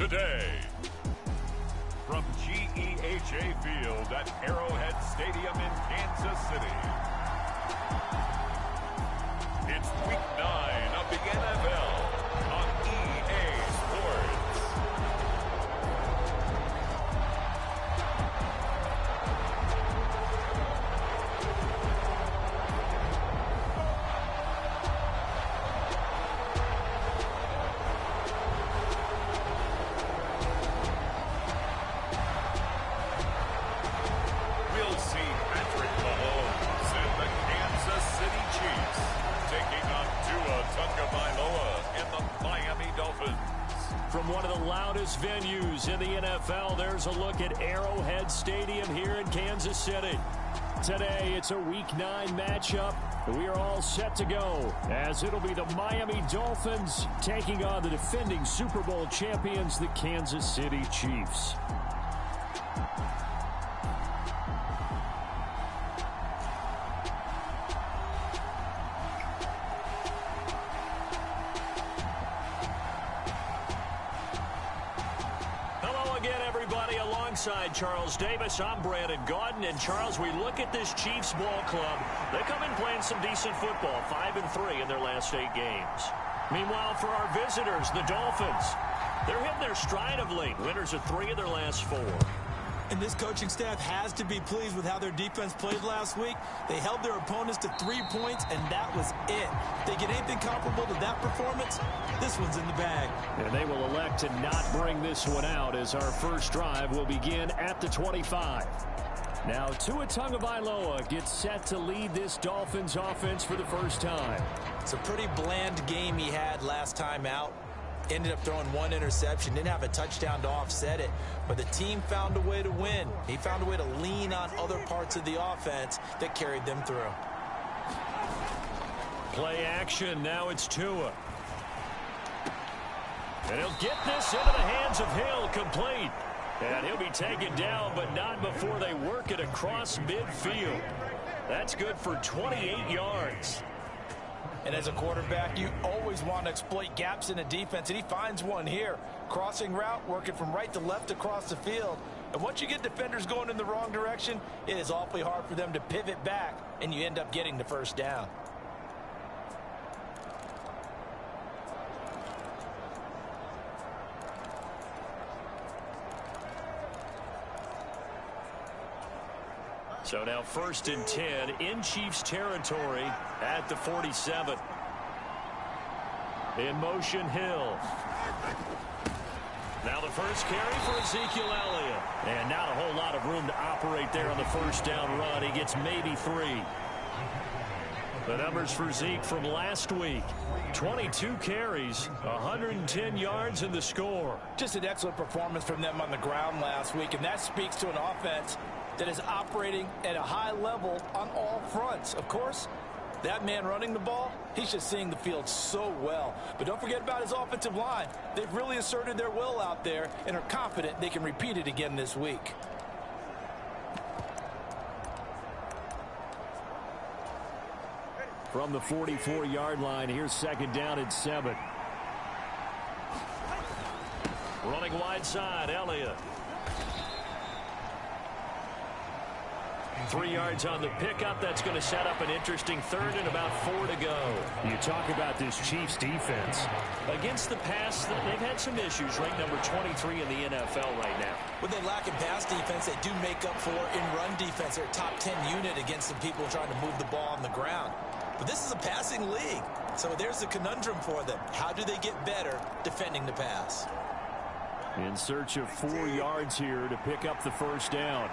today. From GEHA Field at Arrowhead Stadium in Kansas City. It's Week 9 of the NFL on EA Sports. We'll see Patrick Mahomes and the Kansas City Chiefs taking on Tua Tagovailoa and the Miami Dolphins. From one of the loudest venues in the NFL, there's a look at Arrowhead Stadium here in Kansas City. Today, it's a Week 9 matchup. We are all set to go, as it'll be the Miami Dolphins taking on the defending Super Bowl champions, the Kansas City Chiefs. Hello again, everybody. Alongside Charles Davis, I'm Brandon Gaudin. And Charles, we look at this Chiefs ball club. They come in playing some decent football, 5-3 in their last 8 games. Meanwhile, for our visitors, the Dolphins, they're hitting their stride of late. Winners of 3 of their last 4. And this coaching staff has to be pleased with how their defense played last week. They held their opponents to 3 points, and that was it. If they get anything comparable to that performance, this one's in the bag. And they will elect to not bring this one out, as our first drive will begin at the 25. Now, Tua Tagovailoa gets set to lead this Dolphins offense for the first time. It's a pretty bland game he had last time out. Ended up throwing 1 interception, didn't have a touchdown to offset it, but the team found a way to win. He found a way to lean on other parts of the offense that carried them through. Play action, now it's Tua. And he'll get this into the hands of Hill, complete. And he'll be taken down, but not before they work it across midfield. That's good for 28 yards. And as a quarterback, you always want to exploit gaps in a defense, and he finds one here. Crossing route, working from right to left across the field. And once you get defenders going in the wrong direction, it is awfully hard for them to pivot back, and you end up getting the first down. So now 1st and 10 in Chiefs territory at the 47. In motion, Hill. Now the first carry for Ezekiel Elliott. And not a whole lot of room to operate there on the first down run. He gets maybe 3. The numbers for Zeke from last week. 22 carries, 110 yards in the score. Just an excellent performance from them on the ground last week, and that speaks to an offense that is operating at a high level on all fronts. Of course, that man running the ball, he's just seeing the field so well. But don't forget about his offensive line. They've really asserted their will out there and are confident they can repeat it again this week. From the 44-yard line, here's 2nd down and 7. Running wide side, Elliott. 3 yards on the pickup. That's going to set up an interesting 3rd and about 4 to go. You talk about this Chiefs defense. Against the pass, they've had some issues. Ranked number 23 in the NFL right now. When they lack in pass defense, they do make up for in run defense. They're a top 10 unit against the people trying to move the ball on the ground. But this is a passing league. So there's a conundrum for them. How do they get better defending the pass? In search of 4 yards here to pick up the first down.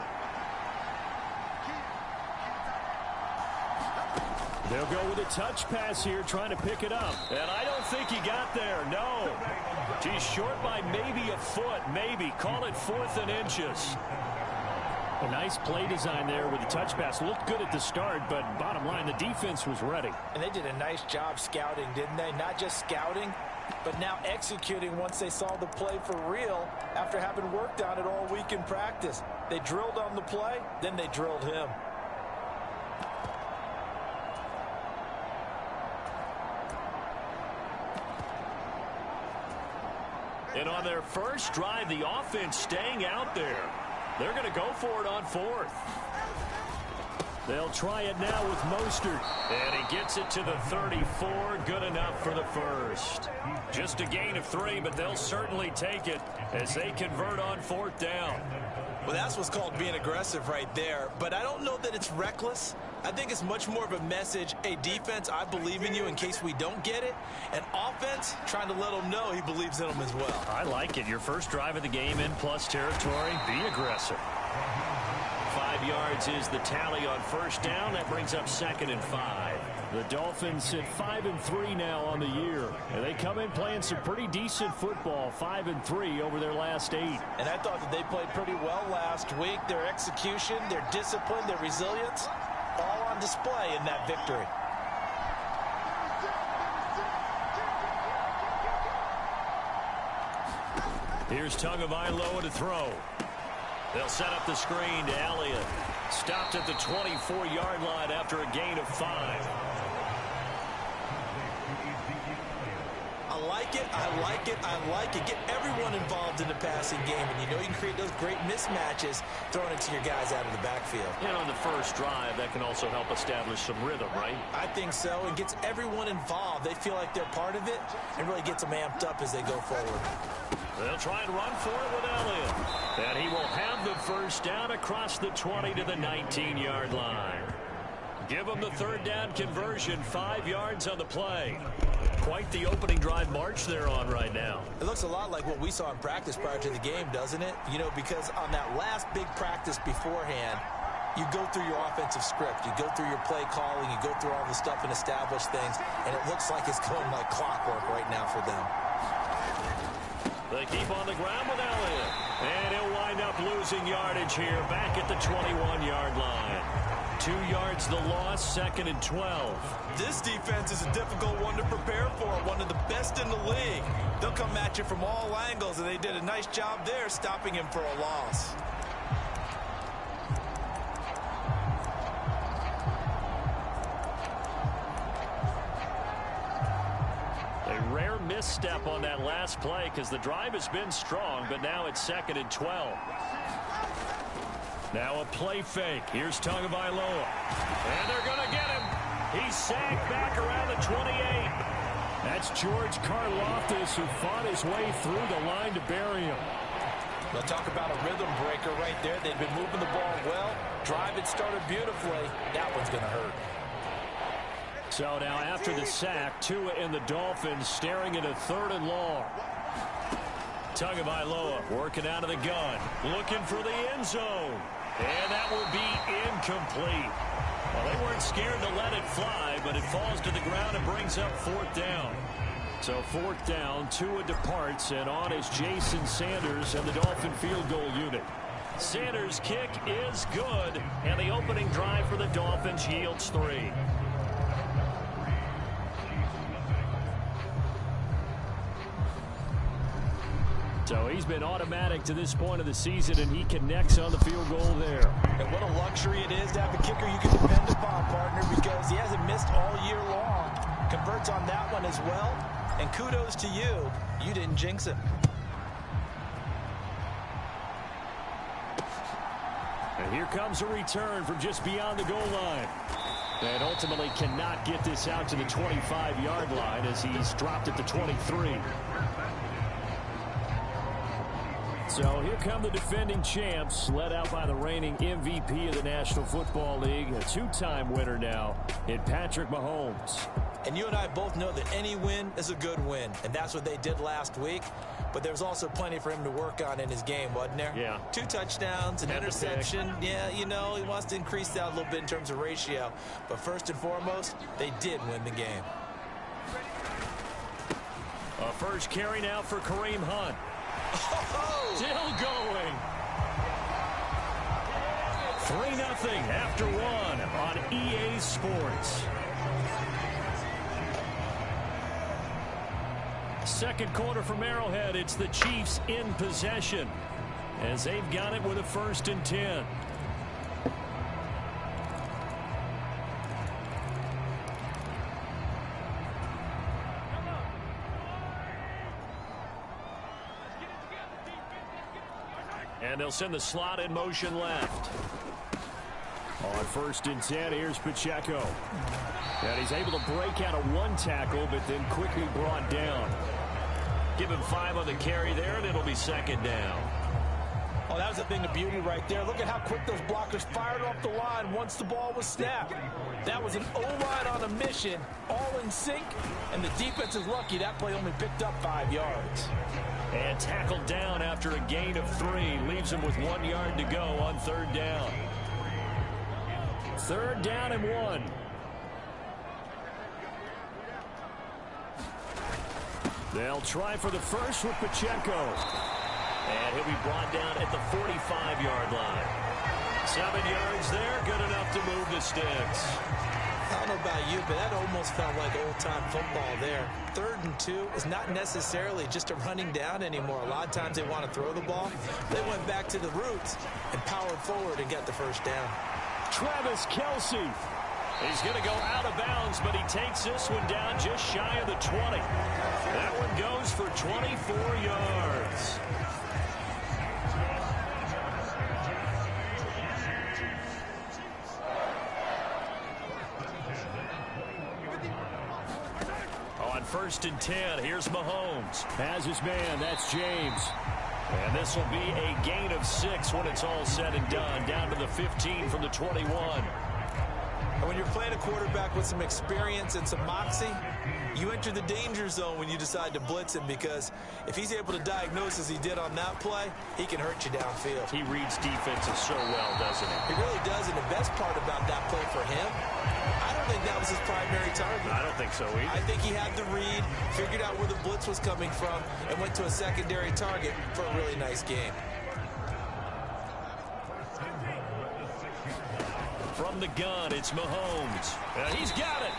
They'll go with a touch pass here, trying to pick it up. And I don't think he got there, no. He's short by maybe a foot, maybe. Call it 4th and inches. A nice play design there with the touch pass. Looked good at the start, but bottom line, the defense was ready. And they did a nice job scouting, didn't they? Not just scouting, but now executing once they saw the play for real after having worked on it all week in practice. They drilled on the play, then they drilled him. And on their first drive, the offense staying out there. They're going to go for it on fourth. They'll try it now with Mostert. And he gets it to the 34. Good enough for the first. Just a gain of 3, but they'll certainly take it as they convert on fourth down. Well, that's what's called being aggressive right there. But I don't know that it's reckless. I think it's much more of a message. Hey, defense, I believe in you in case we don't get it. And offense, trying to let them know he believes in them as well. I like it. Your first drive of the game in plus territory. Be aggressive. 5 yards is the tally on first down. That brings up 2nd and 5. The Dolphins sit 5-3 now on the year. And they come in playing some pretty decent football, 5-3 over their last 8. And I thought that they played pretty well last week. Their execution, their discipline, their resilience, all on display in that victory. Here's Tagovailoa to throw. They'll set up the screen to Elliott. Stopped at the 24-yard line after a gain of 5. I like it, I like it, I like it. Get everyone involved in the passing game, and you know you can create those great mismatches throwing it to your guys out of the backfield. And on the first drive, that can also help establish some rhythm, right? I think so. It gets everyone involved. They feel like they're part of it, and really gets them amped up as they go forward. They'll try and run for it with Elliott. And he will have the first down across the 20 to the 19-yard line. Give them the third down conversion, 5 yards on the play. Quite the opening drive march they're on right now. It looks a lot like what we saw in practice prior to the game, doesn't it? You know, because on that last big practice beforehand, you go through your offensive script. You go through your play calling. You go through all the stuff and establish things. And it looks like it's going like clockwork right now for them. They keep on the ground with Elliott. And he'll wind up losing yardage here back at the 21-yard line. 2 yards the loss, 2nd and 12. This defense is a difficult one to prepare for, one of the best in the league. They'll come at you from all angles, and they did a nice job there stopping him for a loss. A rare misstep on that last play because the drive has been strong, but now it's 2nd and 12. Now a play fake. Here's Tagovailoa. And they're going to get him. He's sagged back around the 28. That's George Karlaftis, who fought his way through the line to bury him. They'll talk about a rhythm breaker right there. They've been moving the ball well. Drive it started beautifully. That one's going to hurt. So now after the sack, Tua and the Dolphins staring at a 3rd and long. Tagovailoa working out of the gun, looking for the end zone. And that will be incomplete. Well, they weren't scared to let it fly, but it falls to the ground and brings up 4th down. So 4th down, Tua departs, and on is Jason Sanders and the Dolphin field goal unit. Sanders' kick is good, and the opening drive for the Dolphins yields 3. So he's been automatic to this point of the season, and he connects on the field goal there. And what a luxury it is to have a kicker you can depend upon, partner, because he hasn't missed all year long. Converts on that one as well, and kudos to you. You didn't jinx him. And here comes a return from just beyond the goal line. And ultimately cannot get this out to the 25-yard line as he's dropped at the 23. So here come the defending champs, led out by the reigning MVP of the National Football League, a 2-time winner now in Patrick Mahomes. And you and I both know that any win is a good win, and that's what they did last week. But there was also plenty for him to work on in his game, wasn't there? Yeah. 2 touchdowns, an interception. Yeah, you know, he wants to increase that a little bit in terms of ratio. But first and foremost, they did win the game. A first carry now for Kareem Hunt. Oh! Still going. 3-0 after 1 on EA Sports. Second quarter from Arrowhead. It's the Chiefs in possession as they've got it with a 1st and 10. And they'll send the slot in motion left. On 1st and 10, here's Pacheco. And he's able to break out of one tackle, but then quickly brought down. Give him 5 on the carry there, and it'll be 2nd down. Oh, that was a thing of beauty right there. Look at how quick those blockers fired off the line once the ball was snapped. That was an O-line on a mission, all in sync, and the defense is lucky that play only picked up 5 yards. And tackled down after a gain of 3. Leaves him with 1 yard to go on 3rd down. 3rd down and 1. They'll try for the first with Pacheco. And he'll be brought down at the 45-yard line. 7 yards there, good enough to move the sticks. I don't know about you, but that almost felt like old-time football there. 3rd and 2 is not necessarily just a running down anymore. A lot of times they want to throw the ball. They went back to the roots and powered forward and got the 1st down. Travis Kelce. He's going to go out of bounds, but he takes this one down just shy of the 20. That one goes for 24 yards. On 1st and 10, here's Mahomes. Has his man, that's James. And this will be a gain of 6 when it's all said and done. Down to the 15 from the 21. And when you're playing a quarterback with some experience and some moxie, you enter the danger zone when you decide to blitz him, because if he's able to diagnose as he did on that play, he can hurt you downfield. He reads defenses so well, doesn't he? He really does, and the best part about that play for him, I don't think that was his primary target. I don't think so either. I think he had the read, figured out where the blitz was coming from, and went to a secondary target for a really nice game. From the gun, it's Mahomes. And he's got it.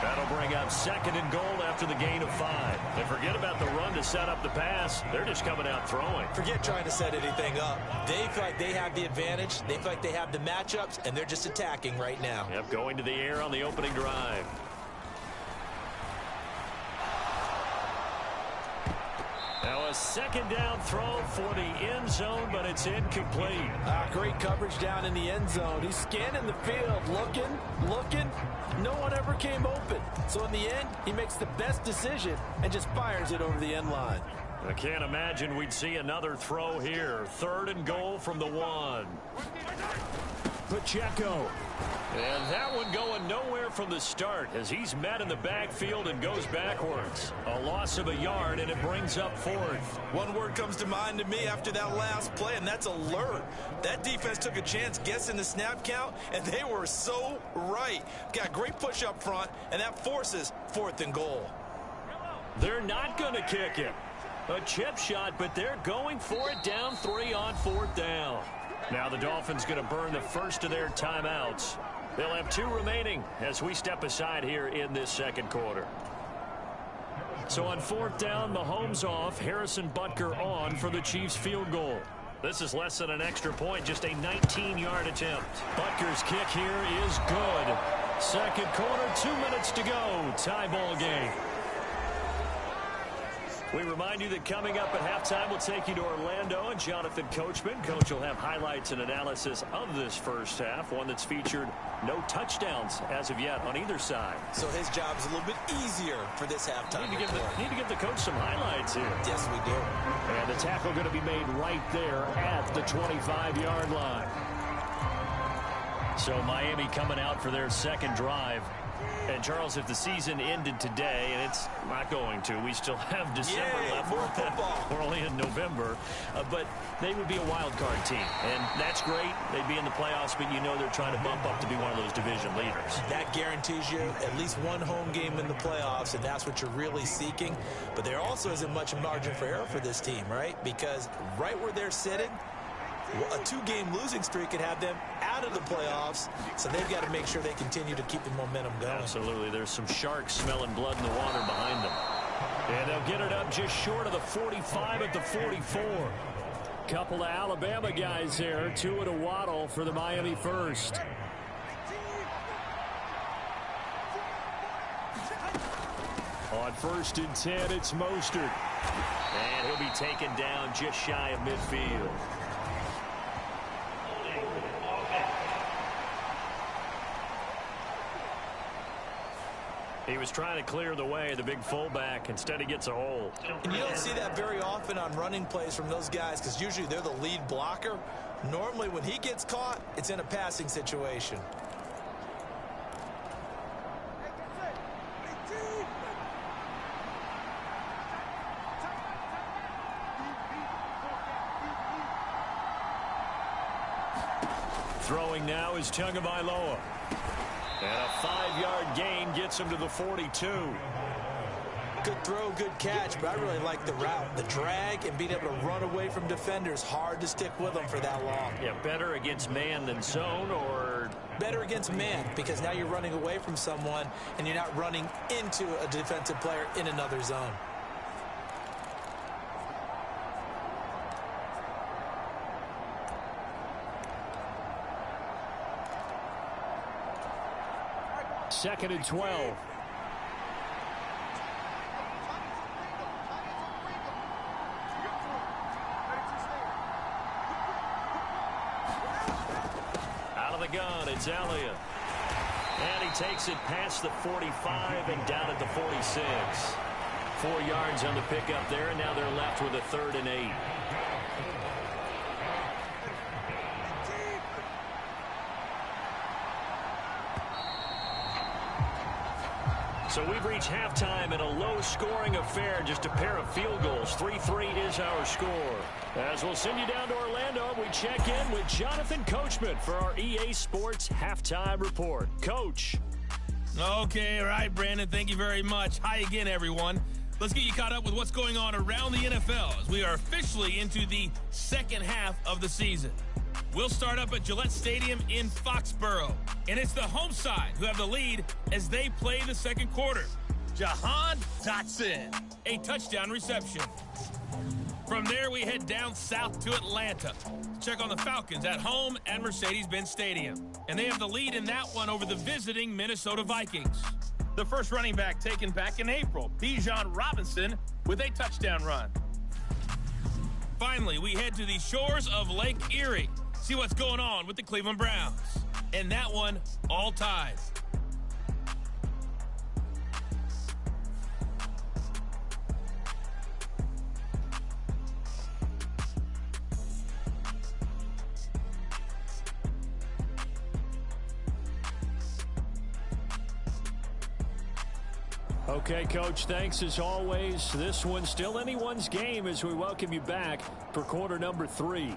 That'll bring up 2nd and goal after the gain of 5. And forget about the run to set up the pass. They're just coming out throwing. Forget trying to set anything up. They feel like they have the advantage. They feel like they have the matchups, and they're just attacking right now. Yep, going to the air on the opening drive. Now a 2nd down throw for the end zone, but it's incomplete. Great coverage down in the end zone. He's scanning the field, looking. No one ever came open. So in the end, he makes the best decision and just fires it over the end line. I can't imagine we'd see another throw here. 3rd and goal from the 1. Pacheco. And that one going nowhere from the start as he's met in the backfield and goes backwards. A loss of a yard, and it brings up 4th. One word comes to mind to me after that last play, and that's alert. That defense took a chance guessing the snap count, and they were so right. Got great push up front, and that forces 4th and goal. They're not going to kick it. A chip shot, but they're going for it down 3 on 4th down. Now the Dolphins going to burn the first of their timeouts. They'll have 2 remaining as we step aside here in this 2nd quarter. So on 4th down, Mahomes off, Harrison Butker on for the Chiefs field goal. This is less than an extra point, just a 19-yard attempt. Butker's kick here is good. 2nd quarter, 2 minutes to go. Tie ball game. We remind you that coming up at halftime, we'll take you to Orlando and Jonathan Coachman. Coach will have highlights and analysis of this first half, one that's featured no touchdowns as of yet on either side. So his job is a little bit easier for this halftime. Need to give the coach some highlights here. Yes, we do. And the tackle going to be made right there at the 25-yard line. So Miami coming out for their 2nd drive. And, Charles, if the season ended today, and it's not going to, we still have December left. More football. We're only in November. But they would be a wild card team. And that's great. They'd be in the playoffs, but you know they're trying to bump up to be one of those division leaders. That guarantees you at least one home game in the playoffs, and that's what you're really seeking. But there also isn't much margin for error for this team, right? Because right where they're sitting, a 2-game losing streak could have them out of the playoffs, so they've got to make sure they continue to keep the momentum going. Absolutely. There's some sharks smelling blood in the water behind them. And they'll get it up just short of the 45 at the 44. Couple of Alabama guys there, 2 at a waddle for the Miami first. On 1st and 10, it's Mostert. And he'll be taken down just shy of midfield. He was trying to clear the way, the big fullback. Instead, he gets a hole. And you don't see that very often on running plays from those guys because usually they're the lead blocker. Normally, when he gets caught, it's in a passing situation. Throwing now is Tagovailoa. And a 5-yard gain gets him to the 42. Good throw, good catch, but I really like the route. The drag and being able to run away from defenders, hard to stick with them for that long. Yeah, better against man than zone, or? Better against man, because now you're running away from someone and you're not running into a defensive player in another zone. Second and 12. Out of the gun, it's Elliott. And he takes it past the 45 and down at the 46. 4 yards on the pickup there, and now they're left with a 3rd and 8. So we've reached halftime in a low-scoring affair, just a pair of field goals. 3-3 is our score. As we'll send you down to Orlando, we check in with Jonathan Coachman for our EA Sports Halftime Report. Coach. Okay, all right, Brandon, thank you very much. Hi again, everyone. Let's get you caught up with what's going on around the NFL as we are officially into the second half of the season. We'll start up at Gillette Stadium in Foxborough. And it's the home side who have the lead as they play the second quarter. Jahan Dotson, a touchdown reception. From there, we head down south to Atlanta to check on the Falcons at home at Mercedes-Benz Stadium. And they have the lead in that one over the visiting Minnesota Vikings. The first running back taken back in April, Bijan Robinson, with a touchdown run. Finally, we head to the shores of Lake Erie. See what's going on with the Cleveland Browns. And that one, all tied. Okay, Coach, thanks as always. This one's still anyone's game as we welcome you back for quarter number 3.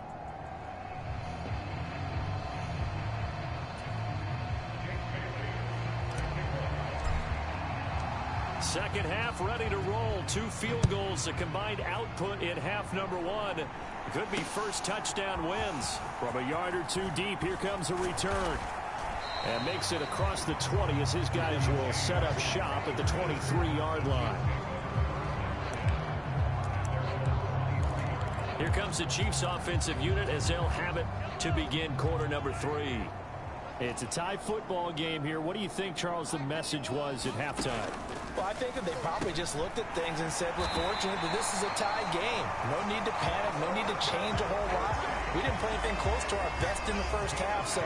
Second half ready to roll. 2 field goals, the combined output in half number 1. Could be first touchdown wins. From a yard or 2 deep, here comes a return. And makes it across the 20 as his guys will set up shop at the 23-yard line. Here comes the Chiefs offensive unit as they'll have it to begin quarter number 3. It's a tie football game here. What do you think, Charles, the message was at halftime? Well, I think that they probably just looked at things and said, we're fortunate that this is a tie game. No need to panic, no need to change a whole lot. We didn't play anything close to our best in the first half, so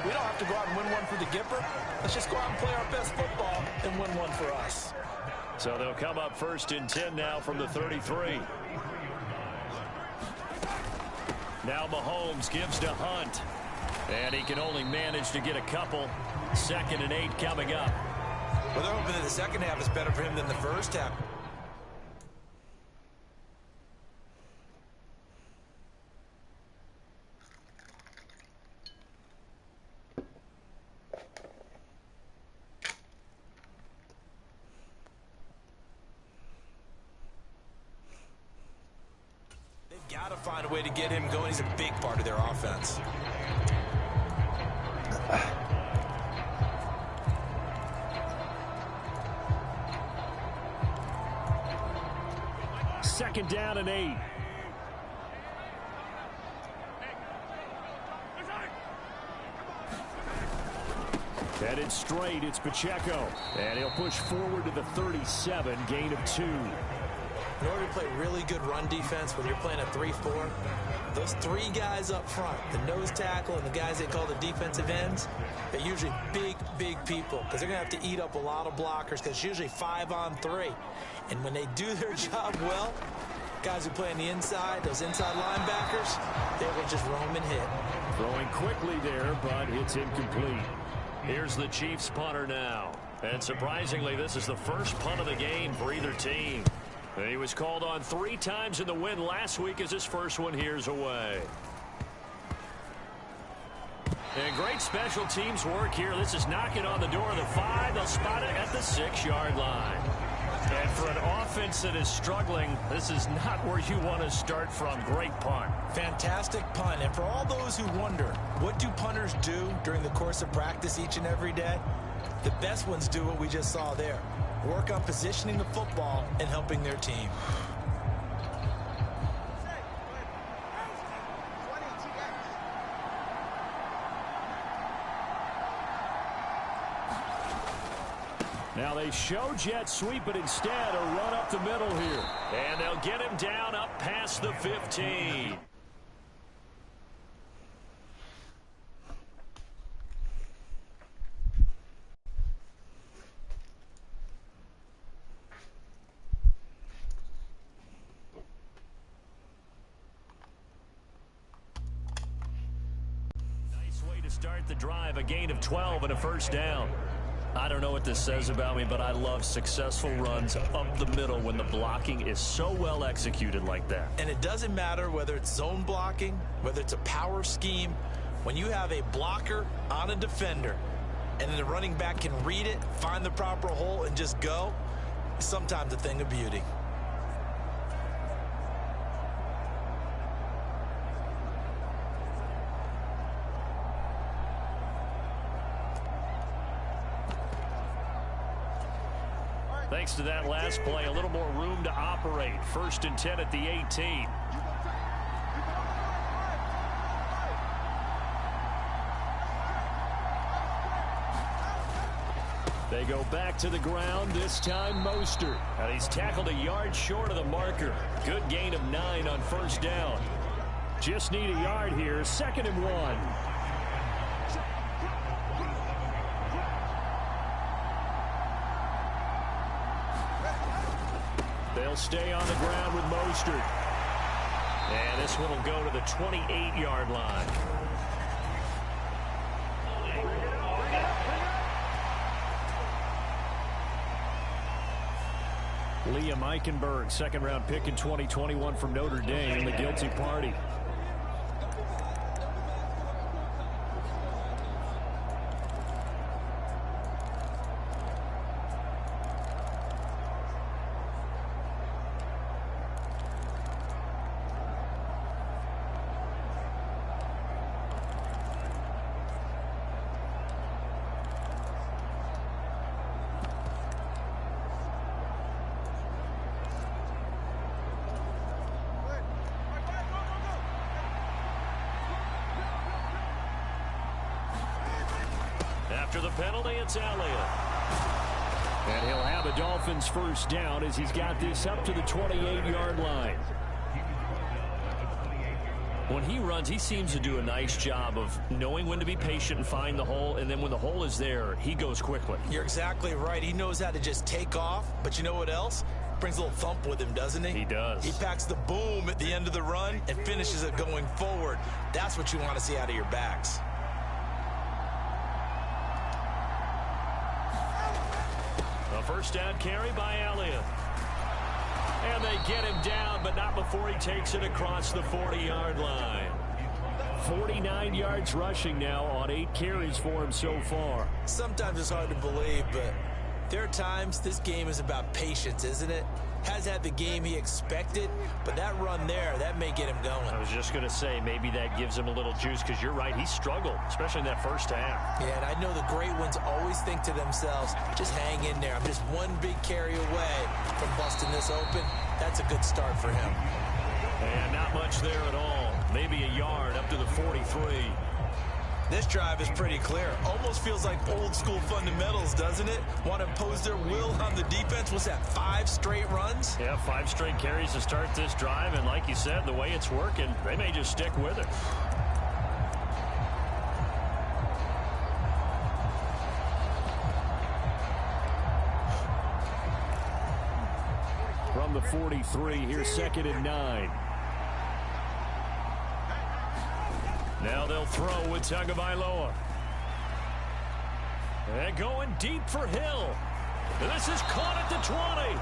we don't have to go out and win one for the Gipper. Let's just go out and play our best football and win one for us. So they'll come up first and 10 now from the 33. Now Mahomes gives to Hunt. And he can only manage to get a couple. 2nd and 8 coming up. Well, they're hoping that the second half is better for him than the first half. They've got to find a way to get him going. He's a big part of their offense. Second down and 8. Headed straight, it's Pacheco. And he'll push forward to the 37, gain of 2. In order to play really good run defense when you're playing a 3-4, those 3 guys up front, the nose tackle and the guys they call the defensive ends, they're usually big, big people because they're going to have to eat up a lot of blockers because it's usually 5-on-3. And when they do their job well, guys who play on the inside, those inside linebackers, they will just roam and hit. Throwing quickly there, but it's incomplete. Here's the Chiefs punter now. And surprisingly, this is the first punt of the game for either team. He was called on 3 times in the win last week as his first one here's away. And great special teams work here. This is knocking on the door of the 5. They'll spot it at the 6-yard line. And for an offense that is struggling, this is not where you want to start from. Great punt. Fantastic punt. And for all those who wonder, what do punters do during the course of practice each and every day? The best ones do what we just saw there. Work on positioning the football and helping their team. Now they show jet sweep, but instead a run up the middle here. And they'll get him down up past the 15. Nice way to start the drive, a gain of 12 and a first down. I don't know what this says about me, but I love successful runs up the middle when the blocking is so well executed like that. And it doesn't matter whether it's zone blocking, whether it's a power scheme. When you have a blocker on a defender and then the running back can read it, find the proper hole, and just go, it's sometimes a thing of beauty. Thanks to that last play, a little more room to operate. 1st and 10 at the 18. They go back to the ground, this time Mostert. And he's tackled a yard short of the marker. Good gain of 9 on first down. Just need a yard here, 2nd and 1. They'll stay on the ground with Mostert. And this one will go to the 28-yard line. Liam Eichenberg, 2nd-round pick in 2021 from Notre Dame, the guilty party. After the penalty, it's Elliott. And he'll have a Dolphins first down as he's got this up to the 28-yard line. When he runs, he seems to do a nice job of knowing when to be patient and find the hole, and then when the hole is there, he goes quickly. You're exactly right. He knows how to just take off, but you know what else? Brings a little thump with him, doesn't he? He does. He packs the boom at the end of the run and finishes it going forward. That's what you want to see out of your backs. A first down carry by Elliott. And they get him down, but not before he takes it across the 40-yard line. 49 yards rushing now on 8 carries for him so far. Sometimes it's hard to believe, but there are times this game is about patience, isn't it? Has had the game he expected, but that run there, that may get him going. I was just going to say, maybe that gives him a little juice, because you're right, he struggled, especially in that first half. Yeah, and I know the great ones always think to themselves, just hang in there. I'm just one big carry away from busting this open. That's a good start for him. And not much there at all. Maybe a yard up to the 43. This drive is pretty clear. Almost feels like old school fundamentals, doesn't it? Want to impose their will on the defense. What's that, 5 straight runs? Yeah, 5 straight carries to start this drive. And like you said, the way it's working, they may just stick with it. From the 43, here's 2nd and 9. Now they'll throw with Tagovailoa. And going deep for Hill. This is caught at the 20.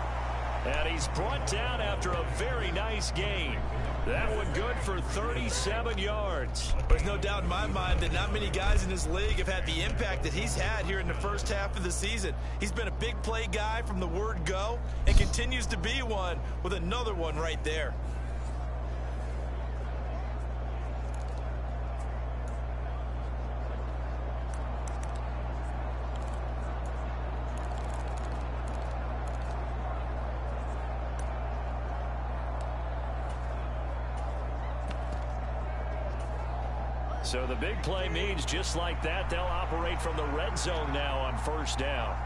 And he's brought down after a very nice gain. That one good for 37 yards. There's no doubt in my mind that not many guys in this league have had the impact that he's had here in the first half of the season. He's been a big play guy from the word go and continues to be one with another one right there. So the big play means just like that, they'll operate from the red zone now on 1st down.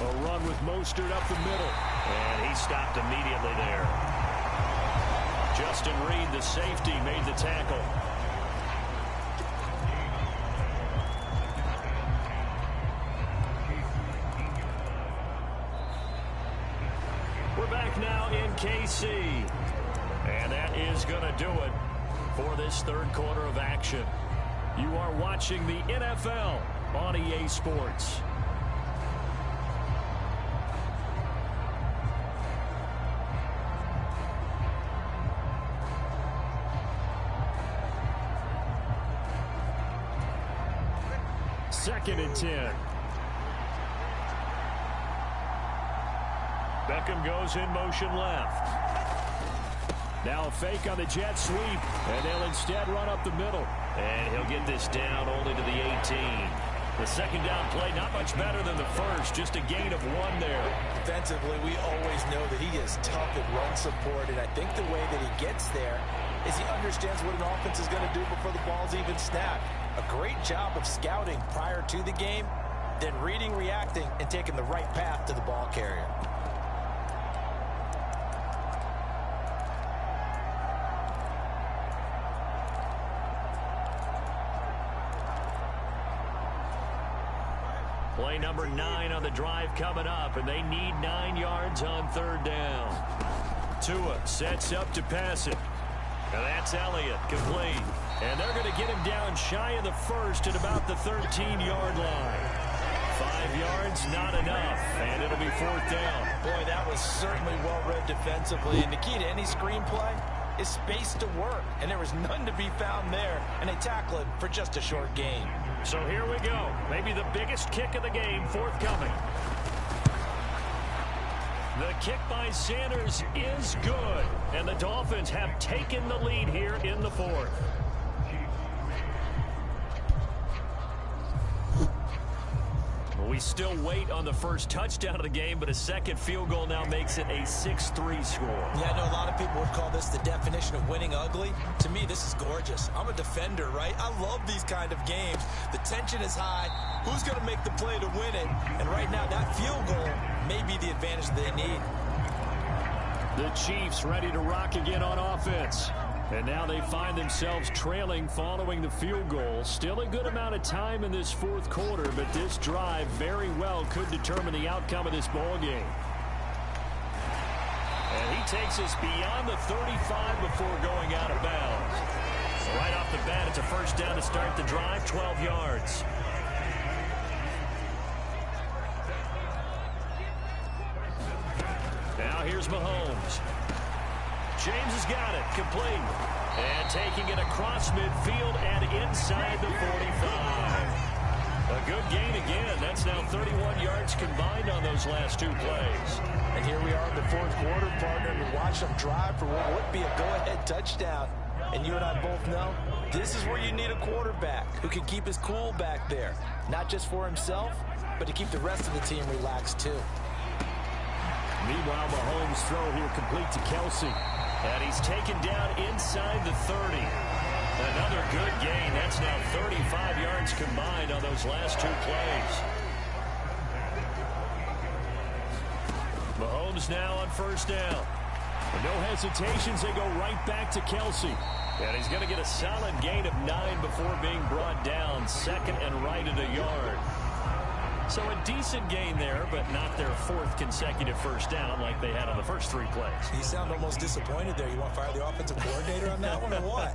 A run with Mostert up the middle. And he stopped immediately there. Justin Reed, the safety, made the tackle. Now in KC. And that is going to do it for this 3rd quarter of action. You are watching the NFL on EA Sports. Second and 10. Beckham goes in motion left. Now a fake on the jet sweep, and they'll instead run up the middle. And he'll get this down only to the 18. The 2nd down play, not much better than the first, just a gain of 1 there. Defensively, we always know that he is tough at run support, and I think the way that he gets there is he understands what an offense is going to do before the ball's even snapped. A great job of scouting prior to the game, then reading, reacting, and taking the right path to the ball carrier. Play number 9 on the drive coming up, and they need 9 yards on 3rd down. Tua sets up to pass it. And that's Elliott, complete. And they're going to get him down shy of the 1st at about the 13-yard line. 5 yards, not enough, and it'll be 4th down. Boy, that was certainly well-read defensively, and the key to any screenplay is space to work, and there was none to be found there, and they tackle it for just a short gain. So here we go. Maybe the biggest kick of the game forthcoming. The kick by Sanders is good, and the Dolphins have taken the lead here in the 4th. We still wait on the first touchdown of the game, but a 2nd field goal now makes it a 6-3 score. Yeah, I know a lot of people would call this the definition of winning ugly. To me, this is gorgeous. I'm a defender, right? I love these kind of games. The tension is high. Who's going to make the play to win it? And right now, that field goal may be the advantage they need. The Chiefs ready to rock again on offense. And now they find themselves trailing following the field goal. Still a good amount of time in this 4th quarter, but this drive very well could determine the outcome of this ball game. And he takes us beyond the 35 before going out of bounds. Right off the bat, it's a 1st down to start the drive, 12 yards. Now here's Mahomes. James has got it, complete. And taking it across midfield and inside the 45. A good gain again. That's now 31 yards combined on those last 2 plays. And here we are in the 4th quarter, partner, and watch them drive for what would be a go-ahead touchdown. And you and I both know this is where you need a quarterback who can keep his cool back there. Not just for himself, but to keep the rest of the team relaxed too. Meanwhile, Mahomes' throw here complete to Kelsey. And he's taken down inside the 30. Another good gain. That's now 35 yards combined on those last two plays. Mahomes now on first down. No hesitations, they go right back to Kelsey. And he's going to get a solid gain of 9 before being brought down. Second and right at a yard. So a decent gain there, but not their fourth consecutive first down like they had on the first 3 plays. You sound almost disappointed there. You want to fire the offensive coordinator on that one or what?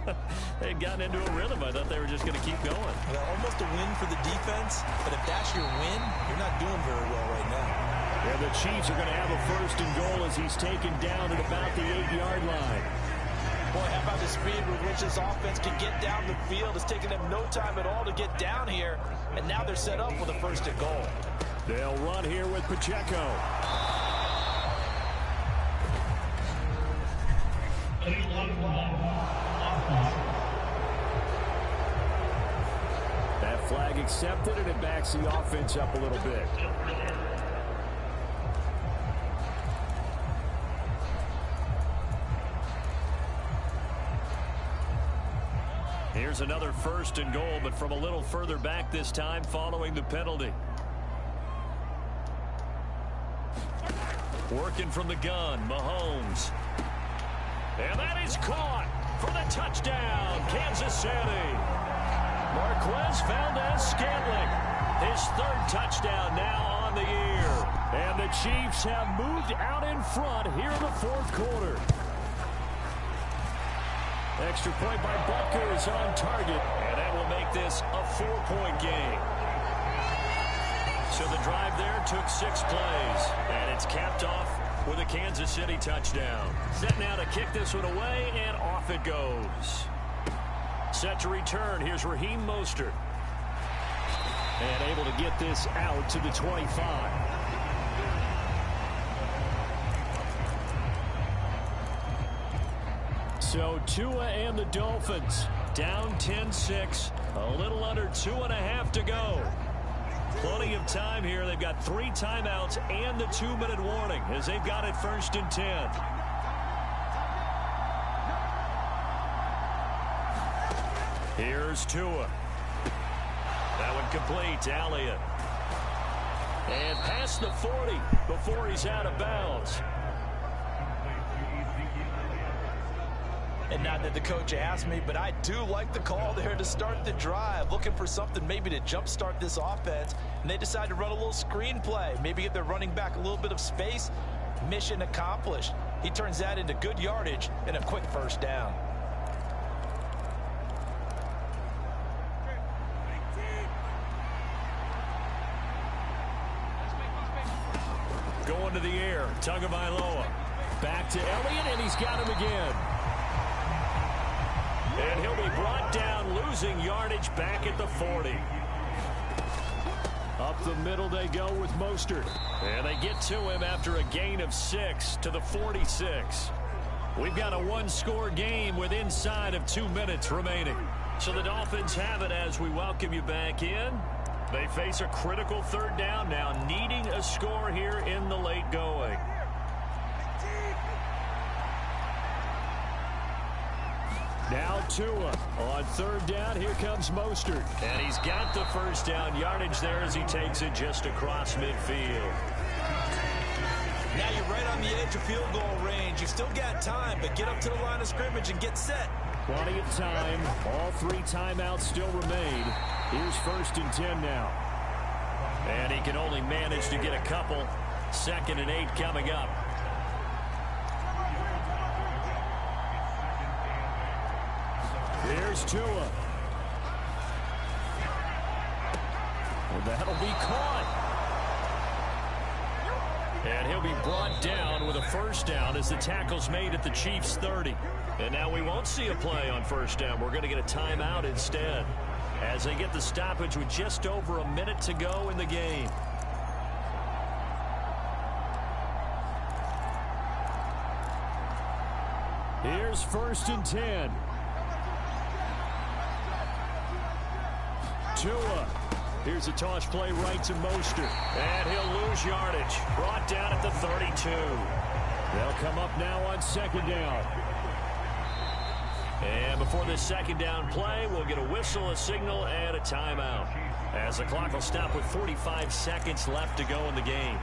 They had gotten into a rhythm. I thought they were just going to keep going. Well, almost a win for the defense, but if that's your win, you're not doing very well right now. And the Chiefs are going to have a first and goal as he's taken down at about the 8-yard line. Boy, how about the speed with which this offense can get down the field? It's taken them no time at all to get down here, and now they're set up with a first and goal. They'll run here with Pacheco. That flag accepted, and it backs the offense up a little bit. Here's another first and goal, but from a little further back this time following the penalty. Working from the gun, Mahomes. And that is caught for the touchdown, Kansas City. Marquez Valdez-Scantling, his third touchdown now on the year. And the Chiefs have moved out in front here in the fourth quarter. Extra point by Butker is on target, and that will make this a 4-point game. So the drive there took 6 plays, and it's capped off with a Kansas City touchdown. Set now to kick this one away, and off it goes. Set to return. Here's Raheem Mostert. And able to get this out to the 25. So Tua and the Dolphins down 10-6, a little under 2.5 to go. Plenty of time here. They've got 3 timeouts and the 2-minute warning as they've got it first and 10. Here's Tua. That one complete to Elliott. And past the 40 before he's out of bounds. And not that the coach asked me, but I do like the call there to start the drive. Looking for something maybe to jumpstart this offense. And they decide to run a little screen play. Maybe give their running back a little bit of space. Mission accomplished. He turns that into good yardage and a quick first down. Going to the air. Tagovailoa. Back to Elliott, and he's got him again. And he'll be brought down, losing yardage back at the 40. Up the middle they go with Mostert. And they get to him after a gain of 6 to the 46. We've got a 1-score game with inside of 2 minutes remaining. So the Dolphins have it as we welcome you back in. They face a critical third down now, needing a score here in the late going. Now Tua on third down. Here comes Mostert. And he's got the first down yardage there as he takes it just across midfield. Now you're right on the edge of field goal range. You've still got time, but get up to the line of scrimmage and get set. Plenty of time. All 3 timeouts still remain. Here's first and 10 now. And he can only manage to get a couple. 2nd and 8 coming up. Here's Tua. And that'll be caught. And he'll be brought down with a first down as the tackle's made at the Chiefs' 30. And now we won't see a play on first down. We're going to get a timeout instead as they get the stoppage with just over a minute to go in the game. Here's first and 10. Tua. Here's a toss play right to Mostert. And he'll lose yardage. Brought down at the 32. They'll come up now on second down. And before this second down play, we'll get a whistle, a signal, and a timeout, as the clock will stop with 45 seconds left to go in the game.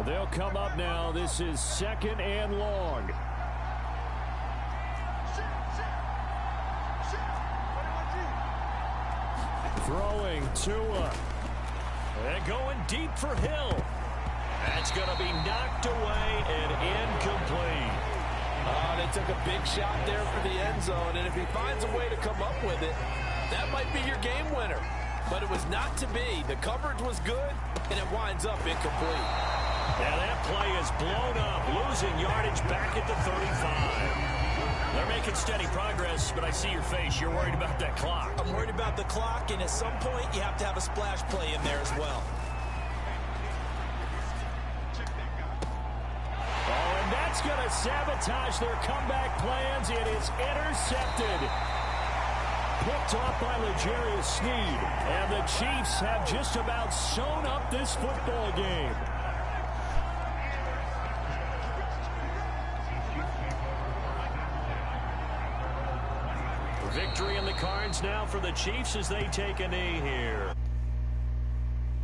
They'll come up now. This is second and long. Throwing Tua. And going deep for Hill. That's going to be knocked away and incomplete. They took a big shot there for the end zone, and if he finds a way to come up with it, that might be your game winner. But it was not to be. The coverage was good, and it winds up incomplete. Yeah, that play is blown up, losing yardage back at the 35. They're making steady progress, but I see your face. You're worried about that clock. I'm worried about the clock, and at some point, you have to have a splash play in there as well. Oh, and that's going to sabotage their comeback plans. It is intercepted. Picked off by L'Jarius Sneed. And the Chiefs have just about sewn up this football game. Victory in the cards now for the Chiefs as they take a knee here.